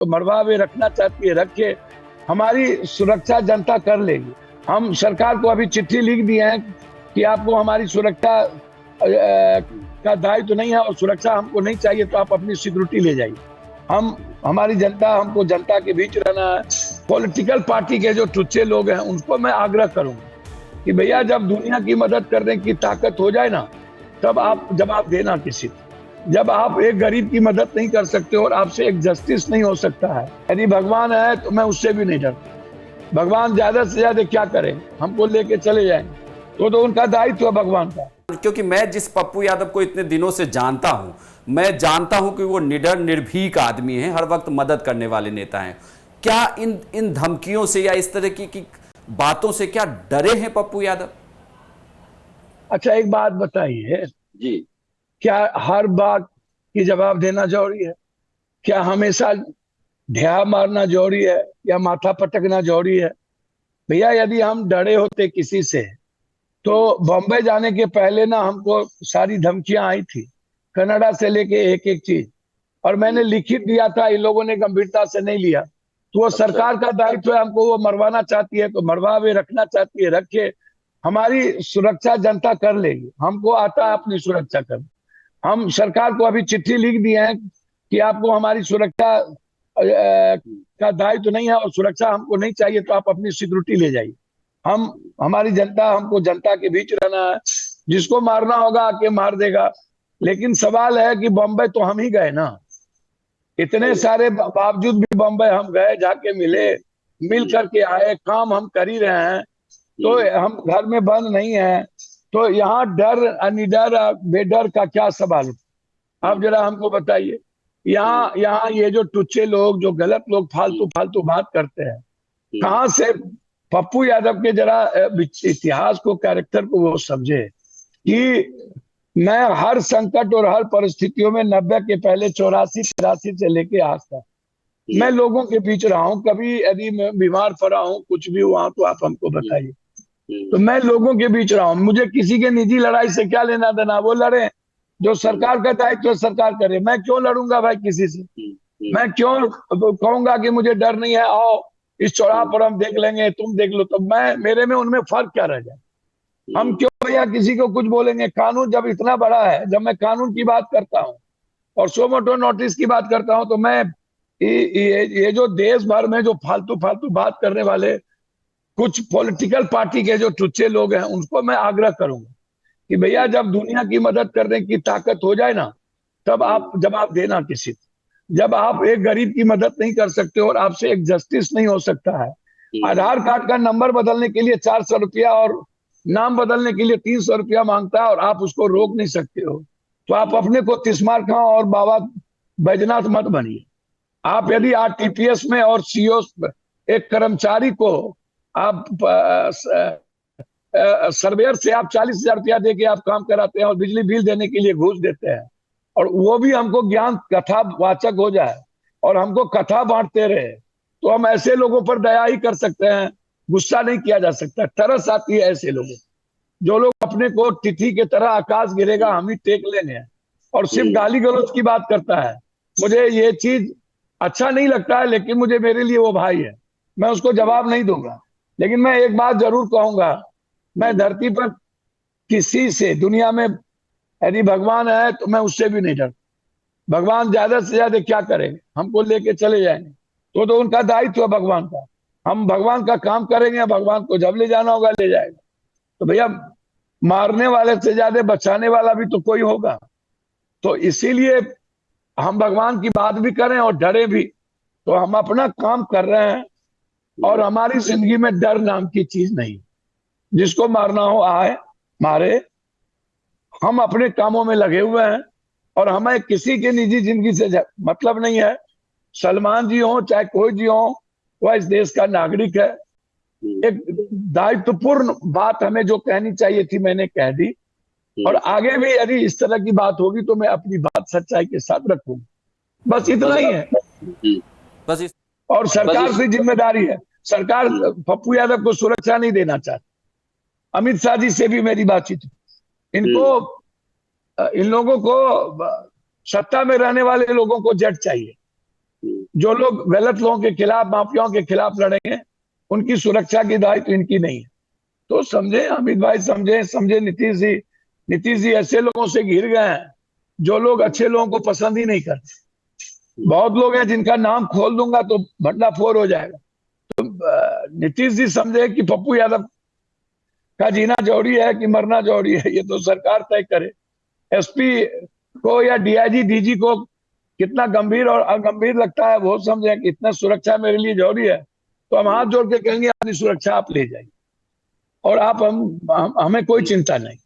तो मरवा में रखना चाहती है रखे, हमारी सुरक्षा जनता कर लेगी। हम सरकार को अभी चिट्ठी लिख दिए हैं कि आपको हमारी सुरक्षा का दायित्व तो नहीं है और सुरक्षा हमको नहीं चाहिए, तो आप अपनी सिक्योरिटी ले जाइए। हमारी जनता, हमको जनता के बीच रहना है। पॉलिटिकल पार्टी के जो टुच्चे लोग हैं उनको मैं आग्रह करूंगा कि भैया जब दुनिया की मदद करने की ताकत हो जाए ना, तब आप जवाब देना किसी को। जब आप एक गरीब की मदद नहीं कर सकते और आपसे एक जस्टिस नहीं हो सकता है, यदि भगवान है तो मैं उससे भी नहीं डरता। भगवान ज्यादा से ज्यादा क्या करें, हमको लेके चले जाएंगे, तो उनका दायित्व है भगवान का। क्योंकि मैं जिस पप्पू यादव को इतने दिनों से जानता हूं, मैं जानता हूं कि वो निडर निर्भीक आदमी हैं, हर वक्त मदद करने वाले नेता हैं। क्या इन धमकियों से या इस तरह की बातों से क्या डरे हैं पप्पू यादव? अच्छा एक बात बताइए जी, क्या हर बात की जवाब देना जरूरी है? क्या हमेशा ढेहा मारना जरूरी है या माथा पटकना जरूरी है? भैया यदि हम डरे होते किसी से तो बॉम्बे जाने के पहले ना हमको सारी धमकियां आई थी, कनाडा से लेके एक एक चीज, और मैंने लिखित दिया था, इन लोगों ने गंभीरता से नहीं लिया। तो वो सरकार का दायित्व है, हमको वो मरवाना चाहती है तो मरवा में रखना चाहती है रखे, हमारी सुरक्षा जनता कर लेगी। हमको आता है अपनी सुरक्षा कर। हम सरकार को अभी चिट्ठी लिख दिए हैं कि आपको हमारी सुरक्षा का दायित्व तो नहीं है और सुरक्षा हमको नहीं चाहिए, तो आप अपनी सिक्योरिटी ले जाइए। हमारी जनता, हमको जनता के बीच रहना है। जिसको मारना होगा आके मार देगा, लेकिन सवाल है कि बॉम्बे तो हम ही गए ना, इतने सारे बावजूद भी बॉम्बे हम गए, जाके मिले, मिल करके आए, काम हम कर ही रहे हैं, तो हम घर में बंद नहीं है। तो यहाँ डर अनिडर बेडर का क्या सवाल? आप जरा हमको बताइए। यहाँ यहाँ ये जो टुच्चे लोग, जो गलत लोग फालतू फालतू बात करते हैं, कहाँ से पप्पू यादव के जरा इतिहास को, कैरेक्टर को वो समझे कि मैं हर संकट और हर परिस्थितियों में 90 के पहले 84-83 से लेके आज तक मैं लोगों के बीच रहा हूँ। कभी यदि मैं बीमार पड़ा हूँ, कुछ भी हुआ तो आप हमको बताइए। तो मैं लोगों के बीच रहा हूँ, मुझे किसी के निजी लड़ाई से क्या लेना देना। वो लड़े, जो सरकार का दायित्व सरकार करे। मैं क्यों लड़ूंगा भाई किसी से? मैं क्यों कहूंगा कि मुझे डर नहीं है, आओ इस चौराहा पर हम देख लेंगे, तुम देख लो। तो मैं, मेरे में उनमें फर्क क्या रह जाए? हम क्यों भैया किसी को कुछ बोलेंगे? कानून जब इतना बड़ा है, जब मैं कानून की बात करता हूँ और सो मोटो नोटिस की बात करता हूँ, तो मैं ये जो देश भर में जो फालतू फालतू बात करने वाले कुछ पॉलिटिकल पार्टी के जो टुच्चे लोग हैं उनको मैं आग्रह करूंगा कि भैया जब दुनिया की मदद करने की ताकत हो जाए ना, तब आप जवाब देना किसी को। जब आप एक गरीब की मदद नहीं कर सकते और आपसे एक जस्टिस नहीं हो सकता है, आधार कार्ड का नंबर बदलने के लिए 400 रुपया और नाम बदलने के लिए 300 रुपया मांगता है और आप उसको रोक नहीं सकते हो, तो आप अपने को तिस्मार खां और बाबा बैजनाथ मत बनिए। आप यदि आरटीपीएस में और सीओ एक कर्मचारी को आप सर्वेयर से आप 40,000 रुपया दे के आप काम कराते हैं और बिजली बिल देने के लिए घूस देते हैं, और वो भी हमको ज्ञान कथा वाचक हो जाए और हमको कथा बांटते रहे, तो हम ऐसे लोगों पर दया ही कर सकते हैं, गुस्सा नहीं किया जा सकता। तरस आती है ऐसे लोगों, जो लोग अपने को तिथि के तरह आकाश गिरेगा हम ही टेक लेंगे और सिर्फ गाली गलौज की बात करता है। मुझे ये चीज अच्छा नहीं लगता है, लेकिन मुझे, मेरे लिए वो भाई है, मैं उसको जवाब नहीं दूंगा। लेकिन मैं एक बात जरूर कहूंगा, मैं धरती पर किसी से, दुनिया में यदि भगवान है तो मैं उससे भी नहीं डरता। भगवान ज्यादा से ज्यादा क्या करेंगे, हमको लेके चले जाएंगे, तो उनका दायित्व है भगवान का। हम भगवान का काम करेंगे, भगवान को जब ले जाना होगा ले जाएगा। तो भैया मारने वाले से ज्यादा बचाने वाला भी तो कोई होगा। तो इसीलिए हम भगवान की बात भी करें और डरे भी, तो हम अपना काम कर रहे हैं और हमारी जिंदगी में डर नाम की चीज नहीं। जिसको मारना हो आए मारे, हम अपने कामों में लगे हुए हैं और हमें किसी की निजी जिंदगी से मतलब नहीं है। सलमान जी हो चाहे कोई जी हो, वह इस देश का नागरिक है। एक दायित्वपूर्ण बात हमें जो कहनी चाहिए थी मैंने कह दी, और आगे भी यदि इस तरह की बात होगी तो मैं अपनी बात सच्चाई के साथ रखूंगा। बस इतना ही है। और सरकार की जिम्मेदारी है, सरकार पप्पू यादव को सुरक्षा नहीं देना चाहती। अमित शाह जी से भी मेरी बातचीत, इनको, इन लोगों को, सत्ता में रहने वाले लोगों को जट चाहिए, जो लोग गलत लोगों के खिलाफ, माफियाओं के खिलाफ लड़ेंगे, उनकी सुरक्षा की दायित्व इनकी नहीं है। तो समझे अमित भाई, समझे नीतीश जी ऐसे लोगों से घिर गए हैं जो लोग अच्छे लोगों को पसंद ही नहीं करते। बहुत लोग हैं जिनका नाम खोल दूंगा तो भंडाफोड़ हो जाएगा। तो नीतीश जी समझे कि पप्पू यादव का जीना जरूरी है कि मरना जरूरी है, ये तो सरकार तय करे। एसपी को या डीआईजी डीजी को कितना गंभीर और अगंभीर लगता है वो समझे कि इतना सुरक्षा मेरे लिए जरूरी है, तो हम हाथ जोड़ के कहेंगे अपनी सुरक्षा आप ले जाइए और आप हमें कोई चिंता नहीं।